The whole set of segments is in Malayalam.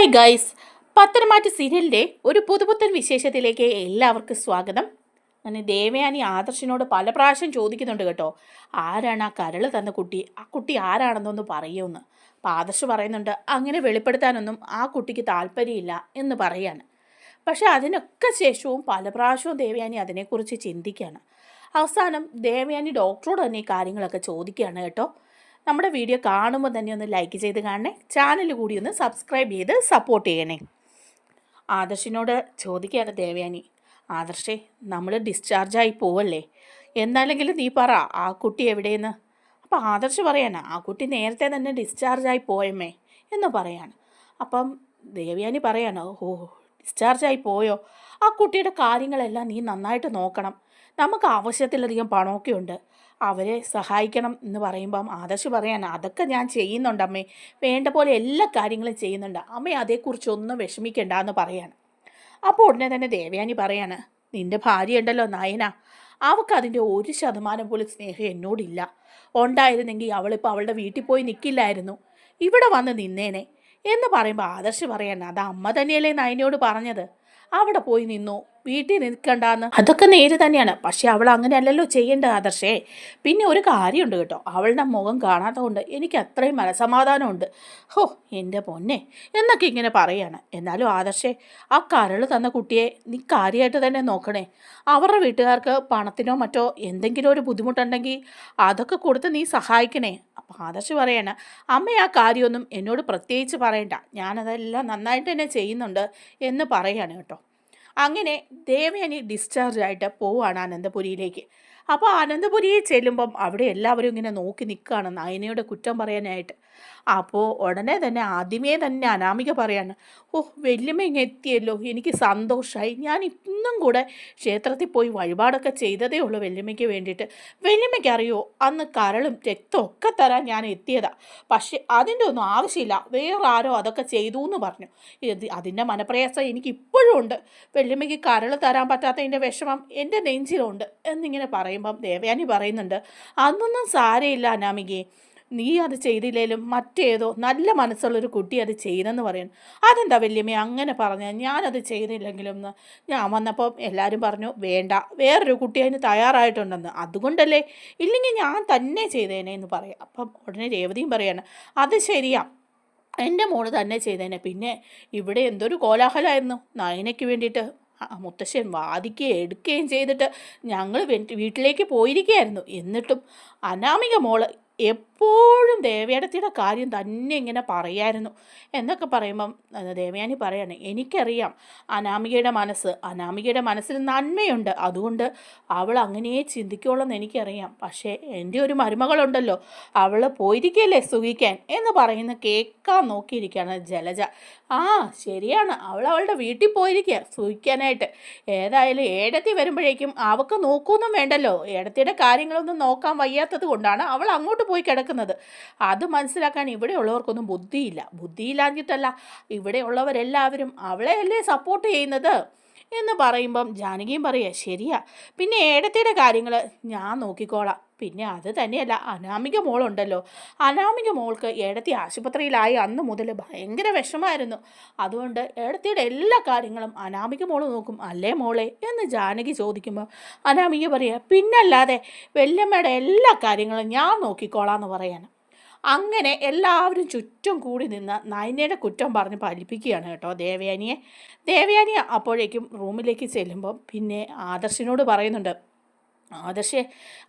ഹായ് ഗൈസ്, പത്തനംമാറ്റ് സീരിയലിൻ്റെ ഒരു പുതുപുത്തൻ വിശേഷത്തിലേക്ക് എല്ലാവർക്കും സ്വാഗതം. അങ്ങനെ ദേവയാനി ആദർശിനോട് പല പ്രാവശ്യം ചോദിക്കുന്നുണ്ട് കേട്ടോ, ആരാണ് ആ കരൾ തന്ന കുട്ടി, ആ കുട്ടി ആരാണെന്നൊന്ന് പറയുമെന്ന്. അപ്പോൾ ആദർശ് പറയുന്നുണ്ട് അങ്ങനെ വെളിപ്പെടുത്താനൊന്നും ആ കുട്ടിക്ക് താല്പര്യമില്ല എന്ന് പറയാണ്. പക്ഷെ അതിനൊക്കെ ശേഷവും പല പ്രാവശ്യവും ദേവയാനി അതിനെക്കുറിച്ച് ചിന്തിക്കുകയാണ്. അവസാനം ദേവയാനി ഡോക്ടറോട് തന്നെ ഈ കാര്യങ്ങളൊക്കെ ചോദിക്കുകയാണ് കേട്ടോ. നമ്മുടെ വീഡിയോ കാണുമ്പോൾ തന്നെ ഒന്ന് ലൈക്ക് ചെയ്ത് കാണണേ, ചാനൽ കൂടി ഒന്ന് സബ്സ്ക്രൈബ് ചെയ്ത് സപ്പോർട്ട് ചെയ്യണേ. ആദർശിനോട് ചോദിക്കുകയാണ് ദേവയാനി, ആദർശേ നമ്മൾ ഡിസ്ചാർജായി പോവല്ലേ, എന്നാലെങ്കിലും നീ പറ ആ കുട്ടി എവിടെയെന്ന്. അപ്പോൾ ആദർശ് പറയാണ്, ആ കുട്ടി നേരത്തെ തന്നെ ഡിസ്ചാർജായി പോയമ്മേ എന്ന് പറയാണ്. അപ്പം ദേവയാനി പറയാണ്, ഓ ഡിസ്ചാർജായി പോയോ, ആ കുട്ടിയുടെ കാര്യങ്ങളെല്ലാം നീ നന്നായിട്ട് നോക്കണം, നമുക്ക് ആവശ്യത്തിലധികം പണമൊക്കെ ഉണ്ട്, അവരെ സഹായിക്കണം എന്ന് പറയുമ്പം ആദർശ് പറയാണ്, അതൊക്കെ ഞാൻ ചെയ്യുന്നുണ്ട് അമ്മേ, വേണ്ട പോലെ എല്ലാ കാര്യങ്ങളും ചെയ്യുന്നുണ്ട് അമ്മേ, അതേക്കുറിച്ചൊന്നും വിഷമിക്കണ്ട എന്ന് പറയാണ്. അപ്പോൾ ഉടനെ തന്നെ ദേവയാനി പറയാണ്, നിൻ്റെ ഭാര്യ ഉണ്ടല്ലോ നയന, അവൾക്ക് അതിൻ്റെ 1% പോലും സ്നേഹം എന്നോടില്ല, ഉണ്ടായിരുന്നെങ്കിൽ അവളിപ്പോൾ അവളുടെ വീട്ടിൽ പോയി നിൽക്കില്ലായിരുന്നു, ഇവിടെ വന്ന് നിന്നേനെ എന്ന് പറയുമ്പോൾ ആദർശ് പറയാണ്, അത് അമ്മ തന്നെയല്ലേ നയനയോട് പറഞ്ഞത്, അവിടെ പോയി നിന്നു, വീട്ടിൽ നിൽക്കണ്ടെന്ന്. അതൊക്കെ നേര് തന്നെയാണ്, പക്ഷെ അവൾ അങ്ങനെയല്ലല്ലോ ചെയ്യേണ്ടത് ആദർശേ. പിന്നെ ഒരു കാര്യമുണ്ട് കേട്ടോ, അവളുടെ മുഖം കാണാത്തതുകൊണ്ട് എനിക്ക് അത്രയും മനസമാധാനമുണ്ട്. ഹോ എൻ്റെ പൊന്നെ എന്നൊക്കെ ഇങ്ങനെ പറയാണ്. എന്നാലും ആദർശേ, ആ കരൾ തന്ന കുട്ടിയെ നീ കാര്യമായിട്ട് തന്നെ നോക്കണേ. അവരുടെ വീട്ടുകാർക്ക് പണത്തിനോ മറ്റോ എന്തെങ്കിലും ഒരു ബുദ്ധിമുട്ടുണ്ടെങ്കിൽ അതൊക്കെ കൊടുത്ത് നീ സഹായിക്കണേ. അപ്പോൾ ആദർശ് പറയാണ്, അമ്മ ആ കാര്യമൊന്നും എന്നോട് പ്രത്യേകിച്ച് പറയണ്ട, ഞാനതെല്ലാം നന്നായിട്ട് തന്നെ ചെയ്യുന്നുണ്ട് എന്ന് പറയാണ് കേട്ടോ. അങ്ങനെ ദേവയാനി ഡിസ്ചാർജായിട്ട് പോവുകയാണ് അനന്തപുരിയിലേക്ക്. അപ്പോൾ അനന്തപുരിയിൽ ചെല്ലുമ്പം അവിടെ എല്ലാവരും ഇങ്ങനെ നോക്കി നിൽക്കുകയാണ് നയനയുടെ കുറ്റം പറയാനായിട്ട്. അപ്പോൾ ഉടനെ തന്നെ ആദ്യമേ തന്നെ അനാമിക പറയാണ്, ഓ വല്യമ്മ ഇങ്ങ് എത്തിയല്ലോ, എനിക്ക് സന്തോഷമായി, ഞാൻ ഇന്നും കൂടെ ക്ഷേത്രത്തിൽ പോയി വഴിപാടൊക്കെ ചെയ്തതേ ഉള്ളൂ വല്യമ്മയ്ക്ക് വേണ്ടിയിട്ട്. വല്യമ്മയ്ക്ക് അറിയോ, അന്ന് കരളും രക്തവും ഒക്കെ തരാൻ ഞാൻ എത്തിയതാ, പക്ഷേ അതിൻ്റെ ഒന്നും ആവശ്യമില്ല, വേറെ ആരോ അതൊക്കെ ചെയ്തു എന്ന് പറഞ്ഞു. അതിൻ്റെ മനപ്രയാസം എനിക്ക് ഇപ്പോഴും ഉണ്ട്, വല്യമ്മയ്ക്ക് കരൾ തരാൻ പറ്റാത്തതിൻ്റെ വിഷമം എൻ്റെ നെഞ്ചിലുണ്ട് എന്നിങ്ങനെ പറയുമ്പം ദേവയാനി പറയുന്നുണ്ട്, അതൊന്നും സാരമില്ല അനാമികയെ, നീ അത് ചെയ്തില്ലേലും മറ്റേതോ നല്ല മനസ്സുള്ളൊരു കുട്ടി അത് ചെയ്തെന്ന് പറയുന്നു. അതെന്താ വല്യമ്മ അങ്ങനെ പറഞ്ഞ, ഞാനത് ചെയ്തില്ലെങ്കിലും എന്ന്. ഞാൻ വന്നപ്പോൾ എല്ലാവരും പറഞ്ഞു വേണ്ട, വേറൊരു കുട്ടി അതിന് തയ്യാറായിട്ടുണ്ടെന്ന്, അതുകൊണ്ടല്ലേ, ഇല്ലെങ്കിൽ ഞാൻ തന്നെ ചെയ്തേനെ എന്ന് പറയാം. അപ്പം ഉടനെ രേവതിയും പറയാണ്, അത് ശരിയാ, എൻ്റെ മോള് തന്നെ ചെയ്തേനെ, പിന്നെ ഇവിടെ എന്തൊരു കോലാഹലമായിരുന്നു നയനയ്ക്ക് വേണ്ടിയിട്ട് മുത്തശ്ശൻ വാദിക്കുകയും എടുക്കുകയും ചെയ്തിട്ട് ഞങ്ങൾ വീട്ടിലേക്ക് പോയിരിക്കുകയായിരുന്നു, എന്നിട്ടും അനാമിക മോള് എപ്പോഴും ദേവയാടത്തിയുടെ കാര്യം തന്നെ ഇങ്ങനെ പറയായിരുന്നു എന്നൊക്കെ പറയുമ്പം ദേവയാനി പറയാണ്, എനിക്കറിയാം അനാമികയുടെ മനസ്സിൽ നന്മയുണ്ട്, അതുകൊണ്ട് അവൾ അങ്ങനെ ചിന്തിക്കുള്ളൂ എനിക്കറിയാം, പക്ഷേ എൻ്റെ ഒരു മരുമകളുണ്ടല്ലോ, അവൾ പോയിരിക്കുകയല്ലേ സുഖിക്കാൻ എന്ന് പറയുന്ന കേൾക്കാൻ നോക്കിയിരിക്കുകയാണ് ജലജ. ആ ശരിയാണ്, അവൾ അവളുടെ വീട്ടിൽ പോയിരിക്കുക സുഖിക്കാനായിട്ട്, ഏതായാലും ഏടത്തി വരുമ്പോഴേക്കും അവൾക്ക് നോക്കുകയൊന്നും വേണ്ടല്ലോ, ഏടത്തിയുടെ കാര്യങ്ങളൊന്നും നോക്കാൻ വയ്യാത്തത് കൊണ്ടാണ് അവൾ അങ്ങോട്ട് പോയി കിടക്കുന്നത്. അത് മനസ്സിലാക്കാൻ ഇവിടെയുള്ളവർക്കൊന്നും ബുദ്ധിയില്ലാഞ്ഞിട്ടല്ല, ഇവിടെയുള്ളവരെല്ലാവരും അവളെ അല്ലേ സപ്പോർട്ട് ചെയ്യുന്നത് എന്ന് പറയുമ്പം ജാനകിയും പറയുക, ശരിയാ, പിന്നെ ഏടത്തിയുടെ കാര്യങ്ങൾ ഞാൻ നോക്കിക്കോളാം, പിന്നെ അത് തന്നെയല്ല അനാമിക മോളുണ്ടല്ലോ, അനാമിക മോൾക്ക് ഏടത്തി ആശുപത്രിയിലായി അന്ന് മുതൽ ഭയങ്കര വിഷമായിരുന്നു, അതുകൊണ്ട് ഏടത്തിയുടെ എല്ലാ കാര്യങ്ങളും അനാമിക മോൾ നോക്കും അല്ലേ മോളെ എന്ന് ജാനകി ചോദിക്കുമ്പോൾ അനാമിക പറയുക, പിന്നല്ലാതെ വല്യമ്മയുടെ എല്ലാ കാര്യങ്ങളും ഞാൻ നോക്കിക്കോളാം എന്ന് പറയാൻ. അങ്ങനെ എല്ലാവരും ചുറ്റും കൂടി നിന്ന് നയനയുടെ കുറ്റം പറഞ്ഞ് ഫലിപ്പിക്കുകയാണ് കേട്ടോ ദേവയാനി അപ്പോഴേക്കും റൂമിലേക്ക് ചെല്ലുമ്പം പിന്നെ ആദർശിനോട് പറയുന്നുണ്ട്, ആദർശേ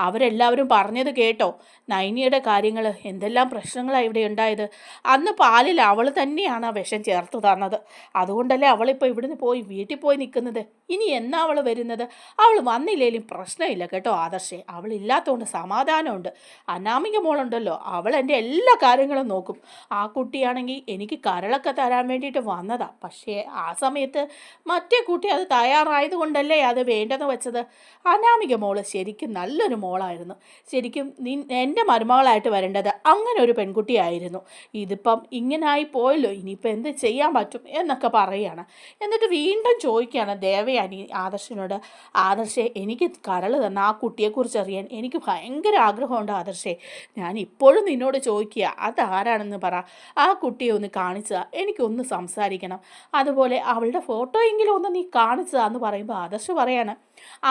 അവരെല്ലാവരും പറഞ്ഞത് കേട്ടോ, നൈനിയുടെ കാര്യങ്ങൾ എന്തെല്ലാം പ്രശ്നങ്ങളാണ് ഇവിടെ ഉണ്ടായത്, അന്ന് പാലിൽ അവൾ തന്നെയാണ് ആ വിഷം ചേർത്ത് തന്നത്, അതുകൊണ്ടല്ലേ അവളിപ്പോൾ ഇവിടുന്ന് പോയി വീട്ടിൽ പോയി നിൽക്കുന്നത്, ഇനി എന്നാ അവൾ വരുന്നത്, അവൾ വന്നില്ലേലും പ്രശ്നമില്ല കേട്ടോ ആദർശേ, അവളില്ലാത്തതുകൊണ്ട് സമാധാനമുണ്ട്, അനാമിക മോളുണ്ടല്ലോ അവൾ എൻ്റെ എല്ലാ കാര്യങ്ങളും നോക്കും, ആ കുട്ടിയാണെങ്കിൽ എനിക്ക് കരളൊക്കെ തരാൻ വേണ്ടിയിട്ട് വന്നതാ, പക്ഷേ ആ സമയത്ത് മറ്റേ കുട്ടി അത് തയ്യാറായതുകൊണ്ടല്ലേ അത് വേണ്ടെന്ന് വെച്ചത്, അനാമിക മോള് ശരിക്കും നല്ലൊരു മോളായിരുന്നു. ശരിക്കും എൻ്റെ മരുമകളായിട്ട് വരേണ്ടത് അങ്ങനെ ഒരു പെൺകുട്ടിയായിരുന്നു. ഇതിപ്പം ഇങ്ങനായി പോയല്ലോ, ഇനിയിപ്പോൾ എന്ത് ചെയ്യാൻ പറ്റും എന്നൊക്കെ പറയുകയാണ്. എന്നിട്ട് വീണ്ടും ചോദിക്കുകയാണ് ദേവയാനി ആദർശിനോട്, ആദർശേ എനിക്ക് കരൾ തന്ന ആ കുട്ടിയെക്കുറിച്ച് അറിയാൻ എനിക്ക് ഭയങ്കര ആഗ്രഹമുണ്ട് ആദർശേ. ഞാൻ ഇപ്പോഴും നിന്നോട് ചോദിക്കുക, അതാരാണെന്ന് പറ. ആ കുട്ടിയെ ഒന്ന് കാണിച്ചാൽ എനിക്കൊന്ന് സംസാരിക്കണം. അതുപോലെ അവളുടെ ഫോട്ടോയെങ്കിലും ഒന്ന് നീ കാണിച്ചതാന്ന് പറയുമ്പോൾ ആദർശ് പറയാണ്,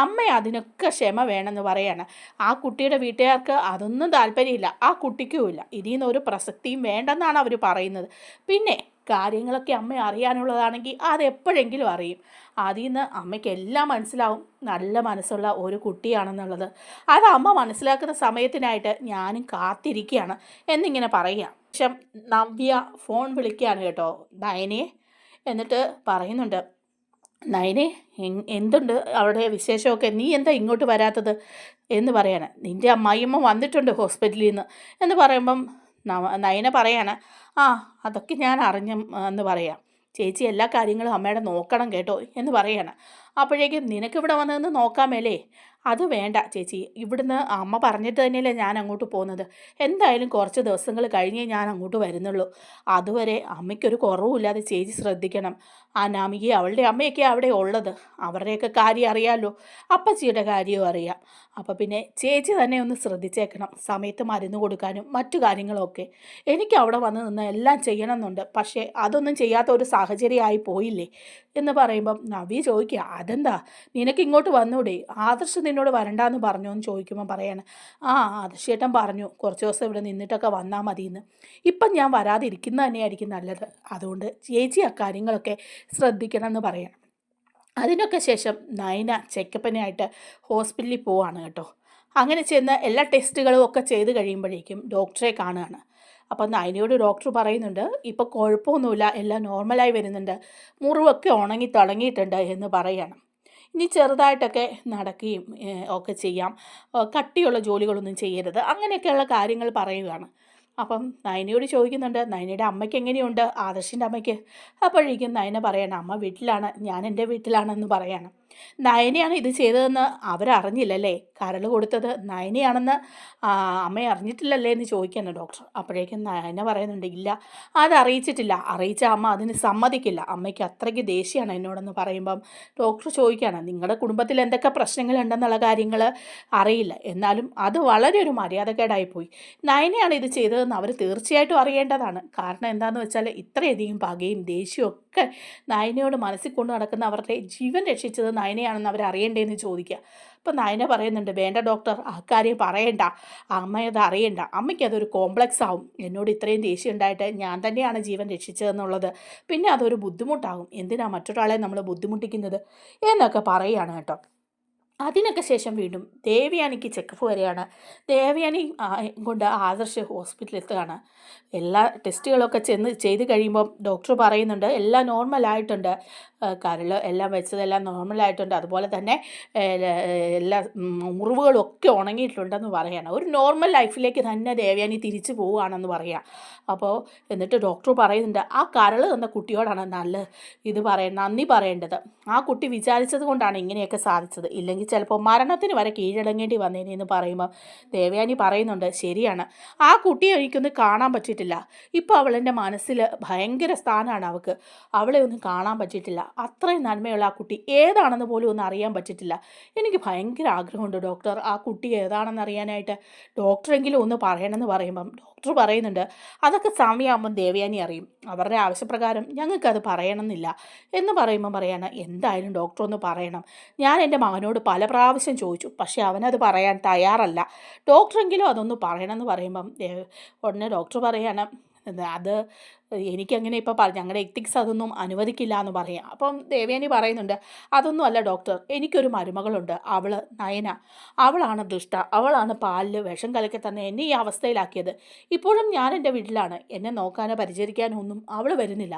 അമ്മ അതിനൊക്കെ ക്ഷമ വേണമെന്ന് പറയാണ്. ആ കുട്ടിയുടെ വീട്ടുകാർക്ക് അതൊന്നും താല്പര്യമില്ല, ആ കുട്ടിക്കുമില്ല. ഇതിൽ നിന്ന് ഒരു പ്രസക്തിയും വേണ്ടെന്നാണ് അവർ പറയുന്നത്. പിന്നെ കാര്യങ്ങളൊക്കെ അമ്മ അറിയാനുള്ളതാണെങ്കിൽ അതെപ്പോഴെങ്കിലും അറിയും. അതിൽ നിന്ന് അമ്മയ്ക്ക് എല്ലാം മനസ്സിലാവും നല്ല മനസ്സുള്ള ഒരു കുട്ടിയാണെന്നുള്ളത്. അത് അമ്മ മനസ്സിലാക്കുന്ന സമയത്തിനായിട്ട് ഞാനും കാത്തിരിക്കുകയാണ് എന്നിങ്ങനെ പറയുക. പക്ഷെ നവ്യ ഫോൺ വിളിക്കുകയാണ് കേട്ടോ നയനയെ. എന്നിട്ട് പറയുന്നുണ്ട്, നയനെ എന്തുണ്ട് അവിടെ വിശേഷമൊക്കെ, നീ എന്താ ഇങ്ങോട്ട് വരാത്തത് എന്ന് പറയാണ്. നിൻ്റെ അമ്മായിയമ്മ വന്നിട്ടുണ്ട് ഹോസ്പിറ്റലിൽ നിന്ന് എന്ന് പറയുമ്പം നയന പറയാണ്, ആ അതൊക്കെ ഞാൻ അറിഞ്ഞു എന്ന് പറയാം. ചേച്ചി എല്ലാ കാര്യങ്ങളും അമ്മയുടെ നോക്കണം കേട്ടോ എന്ന് പറയാണ്. അപ്പോഴേക്കും നിനക്കിവിടെ വന്നതെന്ന് നോക്കാമേലേ? അത് വേണ്ട ചേച്ചി, ഇവിടുന്ന് അമ്മ പറഞ്ഞിട്ട് തന്നെയല്ലേ ഞാൻ അങ്ങോട്ട് പോകുന്നത്. എന്തായാലും കുറച്ച് ദിവസങ്ങൾ കഴിഞ്ഞേ ഞാൻ അങ്ങോട്ട് വരുന്നുള്ളൂ. അതുവരെ അമ്മയ്ക്കൊരു കുറവുമില്ലാതെ ചേച്ചി ശ്രദ്ധിക്കണം. അനാമികയും അവളുടെ അമ്മയൊക്കെ അവിടെ ഉള്ളത്, അവരുടെയൊക്കെ കാര്യം അറിയാമല്ലോ, അപ്പച്ചിയുടെ കാര്യവും അറിയാം. അപ്പോൾ പിന്നെ ചേച്ചി തന്നെ ഒന്ന് ശ്രദ്ധിച്ചേക്കണം, സമയത്ത് മരുന്ന് കൊടുക്കാനും മറ്റു കാര്യങ്ങളൊക്കെ. എനിക്ക് അവിടെ വന്ന് നിന്ന് എല്ലാം ചെയ്യണമെന്നുണ്ട്, പക്ഷേ അതൊന്നും ചെയ്യാത്ത ഒരു സാഹചര്യമായി പോയില്ലേ എന്ന് പറയുമ്പം നവി ചോദിക്കുക, അതെന്താ നിനക്ക് ഇങ്ങോട്ട് വന്നൂടെ, ആദർശ് നിന്നോട് വരണ്ടാന്ന് പറഞ്ഞോ എന്ന് ചോദിക്കുമ്പോൾ പറയാണ്, ആ ആദർശേട്ടൻ പറഞ്ഞു കുറച്ച് ദിവസം ഇവിടെ നിന്നിട്ടൊക്കെ വന്നാൽ മതിയെന്ന്. ഇപ്പം ഞാൻ വരാതിരിക്കുന്നത് തന്നെയായിരിക്കും നല്ലത്. അതുകൊണ്ട് ചേച്ചി ആ കാര്യങ്ങളൊക്കെ ശ്രദ്ധിക്കണം എന്ന് പറയണം. അതിനൊക്കെ ശേഷം നയന ചെക്കപ്പിനായിട്ട് ഹോസ്പിറ്റലിൽ പോവാണ് കേട്ടോ. അങ്ങനെ ചെന്ന് എല്ലാ ടെസ്റ്റുകളും ഒക്കെ ചെയ്ത് കഴിയുമ്പോഴേക്കും ഡോക്ടറെ കാണുകയാണ്. അപ്പം നയനയോട് ഡോക്ടർ പറയുന്നുണ്ട്, ഇപ്പോൾ കുഴപ്പമൊന്നുമില്ല, എല്ലാം നോർമലായി വരുന്നുണ്ട്, മുറിവൊക്കെ ഉണങ്ങി തുടങ്ങിയിട്ടുണ്ട് എന്ന് പറയാണ്. ഇനി ചെറുതായിട്ടൊക്കെ നടക്കുകയും ഒക്കെ ചെയ്യാം, കട്ടിയുള്ള ജോലികളൊന്നും ചെയ്യരുത്, അങ്ങനെയൊക്കെയുള്ള കാര്യങ്ങൾ പറയുകയാണ്. അപ്പം നയനയോട് ചോദിക്കുന്നുണ്ട്, നയനയുടെ അമ്മയ്ക്ക് എങ്ങനെയുണ്ട്, ആദർശിൻ്റെ അമ്മയ്ക്ക്? അപ്പോഴേക്കും നയന പറയണം, അമ്മ വീട്ടിലാണ്, ഞാൻ എൻ്റെ വീട്ടിലാണെന്ന് പറയാണ്. നയനയാണ് ഇത് ചെയ്തതെന്ന് അവരറിഞ്ഞില്ലല്ലേ, കരൾ കൊടുത്തത് നയനയാണെന്ന് അമ്മ അറിഞ്ഞിട്ടില്ലല്ലേ എന്ന് ചോദിക്കാണ് ഡോക്ടർ. അപ്പോഴേക്കും നയന പറയുന്നുണ്ട്, ഇല്ല അതറിയിച്ചിട്ടില്ല, അറിയിച്ച അമ്മ അതിന് സമ്മതിക്കില്ല, അമ്മയ്ക്ക് അത്രയ്ക്ക് ദേഷ്യമാണ് എന്നോടെന്ന് പറയുമ്പം ഡോക്ടർ ചോദിക്കുകയാണ്, നിങ്ങളുടെ കുടുംബത്തിൽ എന്തൊക്കെ പ്രശ്നങ്ങളുണ്ടെന്നുള്ള കാര്യങ്ങൾ അറിയില്ല, എന്നാലും അത് വളരെ ഒരു മര്യാദക്കേടായിപ്പോയി. നയനയാണ് ഇത് ചെയ്തതെന്ന് അവർ തീർച്ചയായിട്ടും അറിയേണ്ടതാണ്. കാരണം എന്താണെന്ന് വെച്ചാൽ ഇത്രയധികം പകയും ദേഷ്യവും ഒക്കെ നയനയോട് മനസ്സിൽ കൊണ്ട് നടക്കുന്ന അവരുടെ ജീവൻ രക്ഷിച്ചത് നയനയാണെന്ന് അവർ അറിയണ്ടേന്ന് ചോദിക്കുക. അപ്പോൾ നയന പറയുന്നുണ്ട്, വേണ്ട ഡോക്ടർ, ആ കാര്യം പറയണ്ട, അമ്മയത് അറിയണ്ട, അമ്മയ്ക്ക് അതൊരു കോംപ്ലക്സ് ആവും, എന്നോട് ഇത്രയും ദേഷ്യം ഉണ്ടായിട്ട് ഞാൻ തന്നെയാണ് ജീവൻ രക്ഷിച്ചതെന്നുള്ളത്, പിന്നെ അതൊരു ബുദ്ധിമുട്ടാകും, എന്തിനാ മറ്റൊരാളെ നമ്മൾ ബുദ്ധിമുട്ടിക്കുന്നത് എന്നൊക്കെ പറയുകയാണ് കേട്ടോ. അതിനൊക്കെ ശേഷം വീണ്ടും ദേവയാനിക്ക് ചെക്കപ്പ് വരികയാണ്. ദേവയാനി കൊണ്ട് ആദർശ് ഹോസ്പിറ്റലിൽ എത്തുകയാണ്. എല്ലാ ടെസ്റ്റുകളൊക്കെ ചെയ്ത് കഴിയുമ്പം ഡോക്ടർ പറയുന്നുണ്ട് എല്ലാം നോർമലായിട്ടുണ്ട്, കരൾ എല്ലാം വെച്ചതെല്ലാം നോർമലായിട്ടുണ്ട്, അതുപോലെ തന്നെ എല്ലാ മുറിവുകളും ഒക്കെ ഉണങ്ങിയിട്ടുണ്ടെന്ന് പറയുകയാണ്. ഒരു നോർമൽ ലൈഫിലേക്ക് തന്നെ ദേവയാനി തിരിച്ചു പോവുകയാണെന്ന് പറയുക. അപ്പോൾ എന്നിട്ട് ഡോക്ടർ പറയുന്നുണ്ട്, ആ കരൾ തന്ന കുട്ടിയോടാണ് നന്ദി പറയേണ്ടത്. ആ കുട്ടി വിചാരിച്ചത് കൊണ്ടാണ് ഇങ്ങനെയൊക്കെ സാധിച്ചത്, ഇല്ലെങ്കിൽ ചിലപ്പോൾ മരണത്തിന് വരെ കീഴടങ്ങേണ്ടി വന്നേനെന്ന് പറയുമ്പോൾ ദേവയാനി പറയുന്നുണ്ട്, ശരിയാണ്, ആ കുട്ടിയെ എനിക്കൊന്ന് കാണാൻ പറ്റിയിട്ടില്ല, ഇപ്പോൾ അവളെൻ്റെ മനസ്സിൽ ഭയങ്കര സ്ഥാനമാണ് അവൾക്ക്, അവളെ ഒന്നും കാണാൻ പറ്റിയിട്ടില്ല, അത്രയും നന്മയുള്ള ആ കുട്ടി ഏതാണെന്ന് പോലും ഒന്നും അറിയാൻ പറ്റിയിട്ടില്ല. എനിക്ക് ഭയങ്കര ആഗ്രഹമുണ്ട് ഡോക്ടർ, ആ കുട്ടി ഏതാണെന്ന് അറിയാനായിട്ട് ഡോക്ടറെങ്കിലും ഒന്ന് പറയണമെന്ന് പറയുമ്പം ഡോക്ടർ പറയുന്നുണ്ട്, അതൊക്കെ സമയമാകുമ്പം ദേവയാനി അറിയും, അവരുടെ ആവശ്യപ്രകാരം ഞങ്ങൾക്കത് പറയണമെന്നില്ല എന്ന് പറയുമ്പം പറയാണ്, എന്തായാലും ഡോക്ടർ ഒന്ന് പറയണം, ഞാൻ എൻ്റെ മകനോട് പല പ്രാവശ്യം ചോദിച്ചു, പക്ഷേ അവനത് പറയാൻ തയ്യാറല്ല, ഡോക്ടറെങ്കിലും അതൊന്ന് പറയണമെന്ന് പറയുമ്പം ഉടനെ ഡോക്ടർ പറയാണ്, അത് എനിക്കങ്ങനെ ഇപ്പോൾ ഞങ്ങളുടെ എത്തിക്സ് അതൊന്നും അനുവദിക്കില്ല എന്ന് പറയാം. അപ്പം ദേവയാനി പറയുന്നുണ്ട്, അതൊന്നും അല്ല ഡോക്ടർ, എനിക്കൊരു മരുമകളുണ്ട്, അവൾ നയന, അവളാണ് ദുഷ്ട, അവളാണ് പാലിൽ വിഷം കലക്കി തന്നെ എന്നെ ഈ അവസ്ഥയിലാക്കിയത്. ഇപ്പോഴും ഞാൻ എൻ്റെ വീട്ടിലാണ്, എന്നെ നോക്കാനോ പരിചരിക്കാനോ ഒന്നും അവൾ വരുന്നില്ല,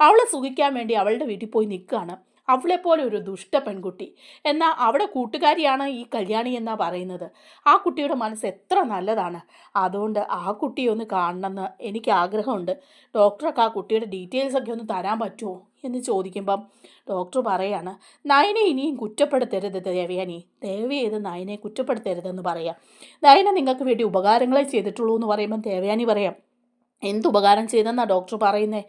അവൾ സുഖിക്കാൻ വേണ്ടി അവളുടെ വീട്ടിൽ പോയി നിൽക്കുകയാണ്. അവളെപ്പോലെ ഒരു ദുഷ്ട പെൺകുട്ടി. എന്നാൽ അവിടെ കൂട്ടുകാരിയാണ് ഈ കല്യാണി എന്നാണ് പറയുന്നത്. ആ കുട്ടിയുടെ മനസ്സ് എത്ര നല്ലതാണ്. അതുകൊണ്ട് ആ കുട്ടിയെ ഒന്ന് കാണണമെന്ന് എനിക്ക് ആഗ്രഹമുണ്ട്. ഡോക്ടർക്ക് ആ കുട്ടിയുടെ ഡീറ്റെയിൽസൊക്കെ ഒന്ന് തരാൻ പറ്റുമോ എന്ന് ചോദിക്കുമ്പം ഡോക്ടർ പറയാണ്, നയനെ ഇനിയും കുറ്റപ്പെടുത്തരുത് ദേവയാനി, ദയവ് ചെയ്ത് നയനെ കുറ്റപ്പെടുത്തരുതെന്ന് പറയാം. നയന നിങ്ങൾക്ക് വേണ്ടി ഉപകാരങ്ങളെ ചെയ്തിട്ടുള്ളൂ എന്ന് പറയുമ്പം ദേവയാനി പറയാം, എന്തുപകാരം ചെയ്തെന്നാണ് ഡോക്ടർ പറയുന്നത്?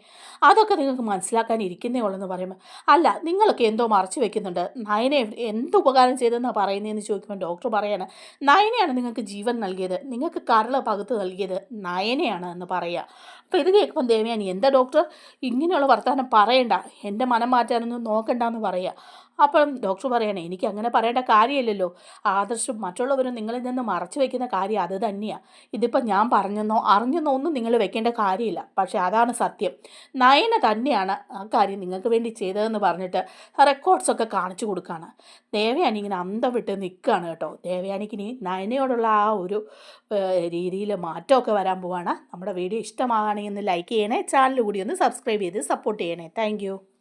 അതൊക്കെ നിങ്ങൾക്ക് മനസ്സിലാക്കാൻ ഇരിക്കുന്നേ ഉള്ളെന്ന് പറയുമ്പോൾ, അല്ല നിങ്ങളൊക്കെ എന്തോ മറച്ചു വെക്കുന്നുണ്ട്, നയനെ എന്തുപകാരം ചെയ്തെന്നാണ് പറയുന്നതെന്ന് ചോദിക്കുമ്പോൾ ഡോക്ടർ പറയാണ്, നയനെയാണ് നിങ്ങൾക്ക് ജീവൻ നൽകിയത്, നിങ്ങൾക്ക് കരള് പകുത്ത് നൽകിയത് നയനെയാണ് എന്ന് പറയുക. അപ്പോൾ ഇത് കേൾക്കുമ്പോൾ ദേവയാനി, എന്താ ഡോക്ടർ ഇങ്ങനെയുള്ള വർത്തമാനം പറയണ്ട, എൻ്റെ മനം മാറ്റാനൊന്നും നോക്കണ്ടെന്ന് പറയുക. അപ്പം ഡോക്ടർ പറയണേ, എനിക്ക് അങ്ങനെ പറയേണ്ട കാര്യമില്ലല്ലോ, ആദർശം മറ്റുള്ളവരും നിങ്ങളിൽ നിന്ന് മറച്ചു വയ്ക്കുന്ന കാര്യം അത് തന്നെയാണ്. ഇതിപ്പോൾ ഞാൻ പറഞ്ഞെന്നോ അറിഞ്ഞെന്നോ ഒന്നും നിങ്ങൾ വെക്കേണ്ട കാര്യമില്ല, പക്ഷേ അതാണ് സത്യം. നയന തന്നെയാണ് ആ കാര്യം നിങ്ങൾക്ക് വേണ്ടി ചെയ്തതെന്ന് പറഞ്ഞിട്ട് റെക്കോർഡ്സൊക്കെ കാണിച്ചു കൊടുക്കുകയാണ്. ദേവയാനി ഇങ്ങനെ അന്തം വിട്ട് നിൽക്കുകയാണ് കേട്ടോ. ദേവയാനിക്ക് ഇനി നയനയോടുള്ള ആ ഒരു രീതിയിൽ മാറ്റമൊക്കെ വരാൻ പോവാണ്. നമ്മുടെ വീഡിയോ ഇഷ്ടമാകുകയാണെങ്കിൽ ഒന്ന് ലൈക്ക് ചെയ്യണേ, ചാനൽ കൂടി ഒന്ന് സബ്സ്ക്രൈബ് ചെയ്ത് സപ്പോർട്ട് ചെയ്യണേ. താങ്ക്